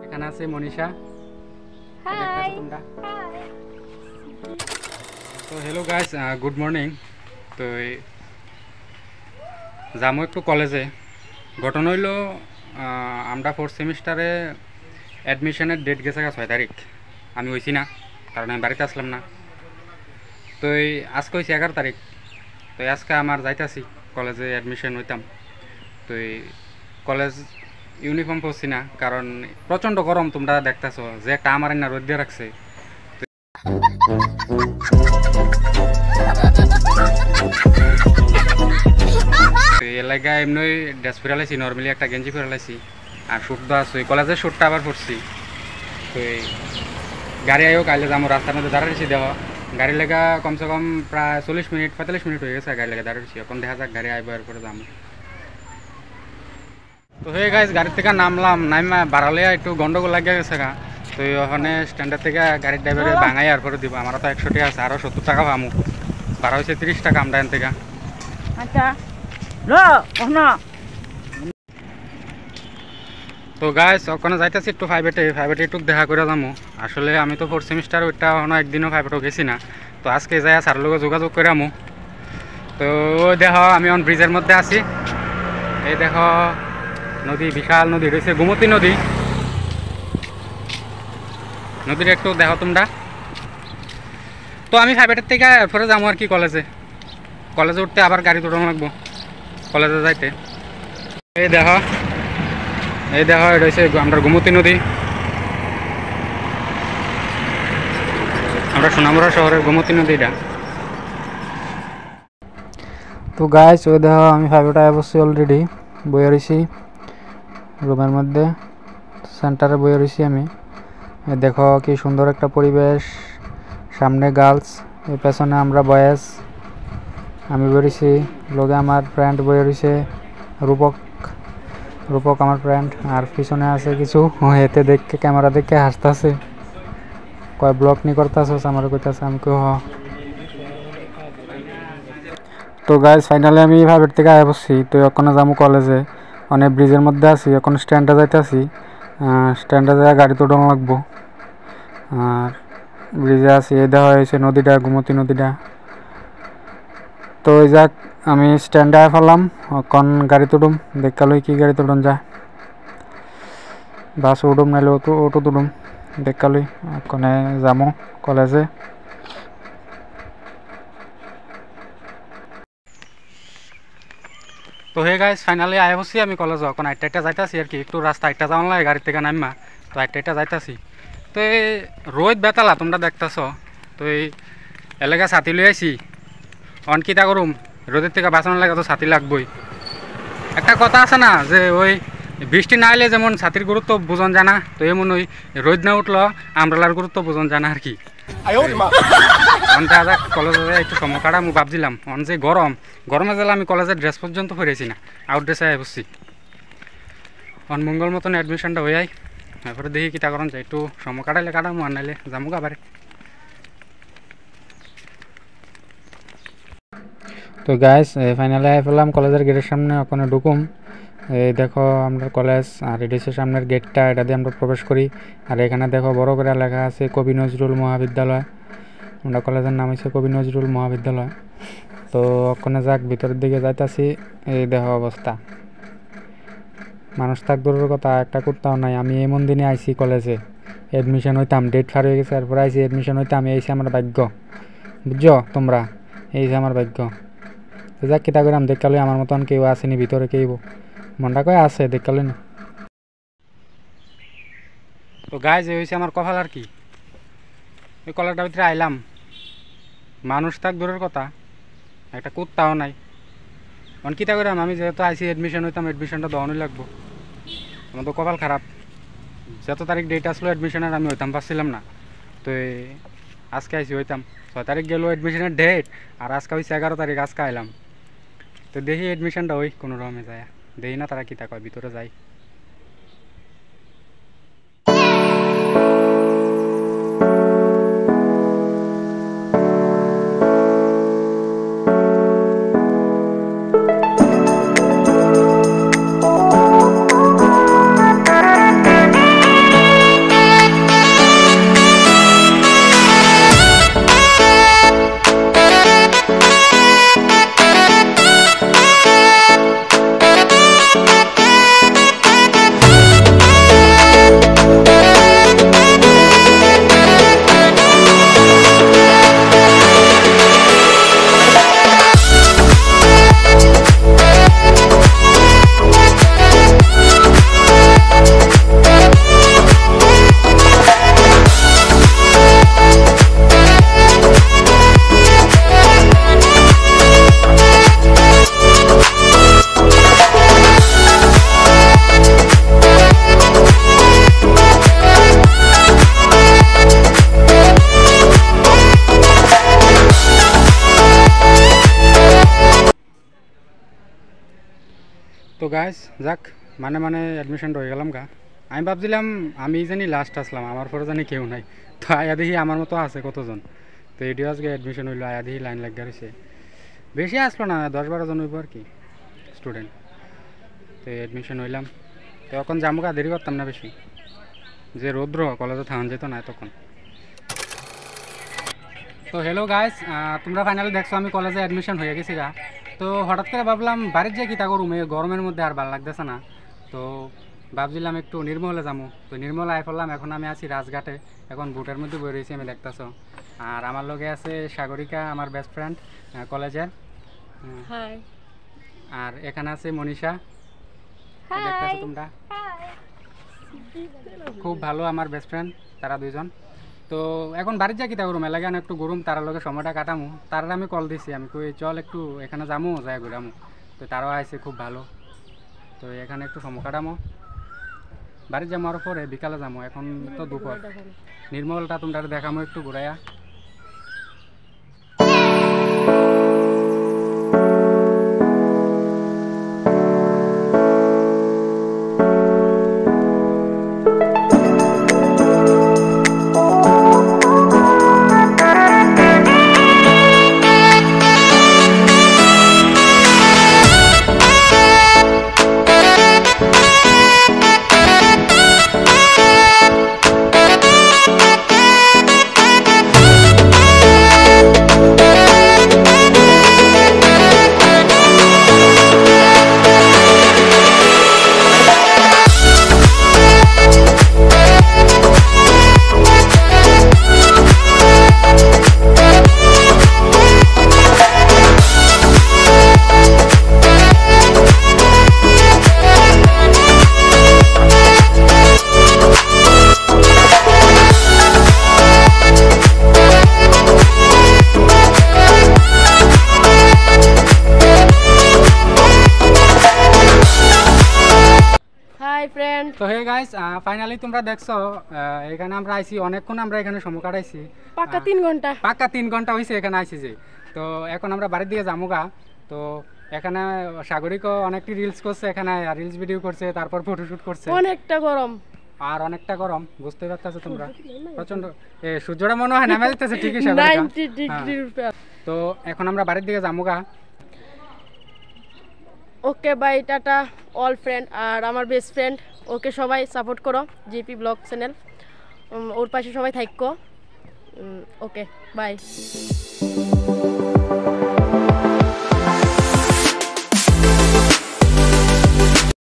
এখানে আছে মনীষা। হাই তোমরা তো হ্যালো গাইস, গুড মর্নিং। তো যাবো একটু কলেজে। ঘটনা হইল আমরা 4th সেমিস্টারে অ্যাডমিশনের ডেট গেছে 6 তারিখ। আমি হইছি না, কারণ আমি বাড়িতে আসলাম না। তো আজকে হয়েছে 11 তারিখ। তো আজকে আমার যাইতাছি কলেজে অ্যাডমিশন হইতাম। তো কলেজ ইউনিফর্ম পরছি না, কারণ প্রচণ্ড গরম। তোমরা দেখতেছো যে একটা আমার না রোদ দিয়ে রাখছে। এলাকায় এমনি ড্রেস ফেরালাইছি, নর্মালি একটা গেঞ্জি ফেরালাইছি আর শ্যুট তো আছে। কলেজের শ্যুটটা আবার পরছি। তো গাড়ি আইও কাইলে যাবো। রাস্তার মধ্যে দাঁড়াইছি, দেখো গাড়ি লেগা কমসে কম প্রায় 40 মিনিট 45 মিনিট হয়ে গেছে গাড়ি লেগে দাঁড়াইছি। এখন দেখা যাক গাড়ি আইব, এরপরে যাবো। তো হয়ে গাইস, গাড়ির থেকে নামলাম, নাইমা বাড়ালে একটু গন্ডগোল লাগিয়ে গেছে গা। তো ওখানে স্ট্যান্ডার থেকে গাড়ির ড্রাইভারে ভাঙাই আর পরে দিব। আমারও তো 100 টাকা আছে, আরও 70 টাকা পামু। ভাড়া হয়েছে 30 টাকা আমরা এখান থেকে। আচ্ছা তো গাইস ওখানে যাইতেছি একটু প্রাইভেটে একটু দেখা করে যাবো। আসলে আমি তো 4th সেমিস্টার ওইটা এখনো একদিনও প্রাইভেটও গেছি না। তো আজকে যাই স্যার লোক যোগাযোগ করে আমু। তো দেখো আমি এখন ব্রিজের মধ্যে আছি। এই দেখো নদী, বিশাল নদী রয়েছে, গোমতী নদী। নদীর একটু দেখো তোমরা। তো আমি প্রাইভেটের থেকে এরপরে যাবো আর কি কলেজে উঠতে আবার গাড়ি তোড়ানো লাগবো কলেজে যাইতে। এই দেখো এটা হচ্ছে আমরা গোমতী নদী, আমরা সোনামুড়া শহরের গোমতী নদী এটা। তো গাইস ওই দেখো আমি প্রাইভেটে বসছি, অলরেডি বইয়ে রয়েছি রুমের মধ্যে, সেন্টারে বইয়ে রয়েছি আমি। দেখো কি সুন্দর একটা পরিবেশ, সামনে গার্লস, এই পেছনে আমরা বয়েজ। আমি বেরিয়েছি, লোকে আমার ফ্রেন্ড বইয়ে রয়েছে, রূপক আমার ফ্রেন্ড। আর পিছনে আছে কিছু, এতে দেখে ক্যামেরা দেখে হাসতেছে, কয় ব্লগ নি করতেছ আমার কইতাছে। আমি কই হ। তো গাইজ ফাইনালি আমি প্রাইভেট থেকে আয় বসছি। তো ওখানে যাবো কলেজে, অনেক ব্রিজের মধ্যে আছি, এখন স্ট্যান্ডে যাইতেছি। স্ট্যান্ডে যাই গাড়ি তো উঠানো লাগবো। আর ব্রিজে আছি, এই দেওয়া হয়েছে নদীটা, গোমতী নদীটা। তো ওই যাক আমি স্ট্যান্ডে আয় ফেললাম, এখন গাড়ি তুডুম দেখালই কি গাড়ি তুডুন যায়, বাস উডুম নাইলে অটো তুডুম দেখালই। ওখানে যাবো কলেজে। তো হে গাইস ফাইনালি আয় বসছি আমি কলেজ। এখন আটটা যাইতাছি আর কি, একটু রাস্তা আটটা যাওয়ান লাগে গাড়ি থেকে নামা। তো আটটা যাইতাছি। তো এই রোদ বেতালা তোমরা দেখতেছ। তো এই এলাকা ছাতি লই আইছি, অন কিতা করুম, রোদের থেকে বাঁচানোর লাগে তো ছাতি লাগবই। একটা কথা আছে না যে ওই বৃষ্টি না এলে যেমন ছাতির গুরুত্ব বুঝন জানা, তো এমন ওই রোদ না উঠলো আমব্রেলার গুরুত্ব বুঝন জানা আর কি। কলেজে একটু সময় কাটা আমি ভাবছিলাম, অন যে গরমে গেলে আমি কলেজের ড্রেস পর্যন্ত পরেছি না, আউট ড্রেসে আয় বসছি। অন মঙ্গল মতন অ্যাডমিশনটা হয়ে যায়, তারপরে দেখি কিতা করন যায়, একটু সময় কাটাইলে কাটামো, আর নাইলে যাবো আবারে। তো গাইস ফাইনালি আয় ফেললাম কলেজের গেটের সামনে, ওখানে ঢুকুম। এই দেখো আমরা কলেজ, আর এটা হচ্ছে সামনের গেটটা, এটা দিয়ে আমরা প্রবেশ করি। আর এখানে দেখো বড় করে লেখা আছে কবি নজরুল মহাবিদ্যালয়। আমরা কলেজের নাম হচ্ছে কবি নজরুল মহাবিদ্যালয়। তো ওখানে যাক ভিতরের দিকে যাইতাছি। এই দেখো অবস্থা, মানুষ থাক দূরের কথা, একটা করতেও নাই। আমি এমন দিনে আইসি কলেজে এডমিশন হইতাম, ডেট ফার হয়ে গেছে, এরপরে আইসি এডমিশন হইতাম। এইসে আমার ভাগ্য, বুঝছো তোমরা, এইসে আমার ভাগ্য। যাক কিতা করাম, দেখালে আমার মতন কেউ আসেনি ভিতরে, কেউ মনটা কয় আছে দেখালে না। তো গাইজ এই হয়েছে আমার কপাল আর কি, এই কলেজটার ভিতরে আইলাম, মানুষ থাক দূরের কথা, একটা কুত্তাও নাই। মানে কিতা করাম, আমি যেহেতু আইসি এডমিশন হইতাম, এডমিশনটা দেওয়ানোই লাগবো। আমার তো কপাল খারাপ, যত তারিখ ডেট আসলো এডমিশনের আমি হইতাম পারছিলাম না। তো আজকে আইসি হইতাম, 6 তারিখ গেলো এডমিশনের ডেট, আর আজকে হয়েছে 11 তারিখ, আজকে আইলাম। তো দেখি এডমিশনটা ওই কোনো রকমে যায়, দেখি না তারা কিতা কয়, ভিতরে যাই। গাইস যাক মানে অ্যাডমিশন হয়ে গেলাম গা। আমি ভাবছিলাম আমি জানি লাস্ট আসলাম, আমার পরে জানি কেউ নাই। তো আয়া দেখি আমার মতো আছে কতজন। তো এটিও আজকে অ্যাডমিশন হইলো, আয়া দেখি লাইন লাগিয়ে রয়েছে। বেশি আসলো না, 10-12 জন হইব আর কি স্টুডেন্ট। তো অ্যাডমিশন হইলাম, তো এখন যাবো গা, দেরি করতাম না বেশি, যে রৌদ্র কলেজে থাকান যেত না তখন। তো হ্যালো গাইস, তোমরা ফাইনালি দেখছো আমি কলেজে অ্যাডমিশন হয়ে গেছি গা। তো হঠাৎ করে ভাবলাম বাড়ির যে কিতা করুম, এই গরমের মধ্যে আর ভালো লাগতেছে না। তো ভাবছিলাম একটু নির্মলে যাবো। তো নির্মলে আই পড়লাম, এখন আমি আছি রাজঘাটে। এখন বুটের মধ্যে বই রয়েছি, আমি দেখতেছো। আর আমার লগে আছে সাগরিকা, আমার বেস্ট ফ্রেন্ড কলেজের। হাই আর এখানে আছে মনীষা, দেখতেছো তোমরা, খুব ভালো আমার বেস্ট ফ্রেন্ড তারা দুইজন। তো এখন বাড়ির যা কিতা করুম, এলাকায় একটু গরম, তার লগে সময়টা কাটামু। তারা আমি কল দিছি, আমি কই চল একটু এখানে যামু, যাই ঘুরামু। তো তারাও আইছে, খুব ভালো। তো এখানে একটু সময় কাটামো, বাড়ি যাবো আরও পরে, বিকালে যাবো। এখন তো দুপুর। নির্মলটা তোমরা দেখামো একটু ঘুরাইয়া। তো হে গাইস, ফাইনালি তোমরা দেখছো এখানে আমরা আইছি, অনেকক্ষণ আমরা এখানে সময় কাটাইছি, পাক্কা 3 ঘন্টা। পাক্কা 3 ঘন্টা হয়েছে এখানে আইছি যে। তো এখন আমরা বাড়ির দিকে যাবো গা। তো এখানে সাগরিকও অনেকটি রিলস করছে, এখানে রিলস ভিডিও করছে, তারপর ফটোশুট করছে। অনেকটা গরম, আর অনেকটা গরম, বুঝতে পারতেছো তোমরা, প্রচন্ড। সূর্যটা মনে হয় নামে যেতেছে ঠিকই সাগরিকা। 90 ডিগ্রির উপর। তো এখন আমরা বাড়ির দিকে যাবো গা। Okay bye, tata all friend. আর আমার বেস্ট ফ্রেন্ড, ওকে সবাই সাপোর্ট করো, জিপি ব্লগ চ্যানেল, ওর পাশে সবাই থাকো। Okay bye.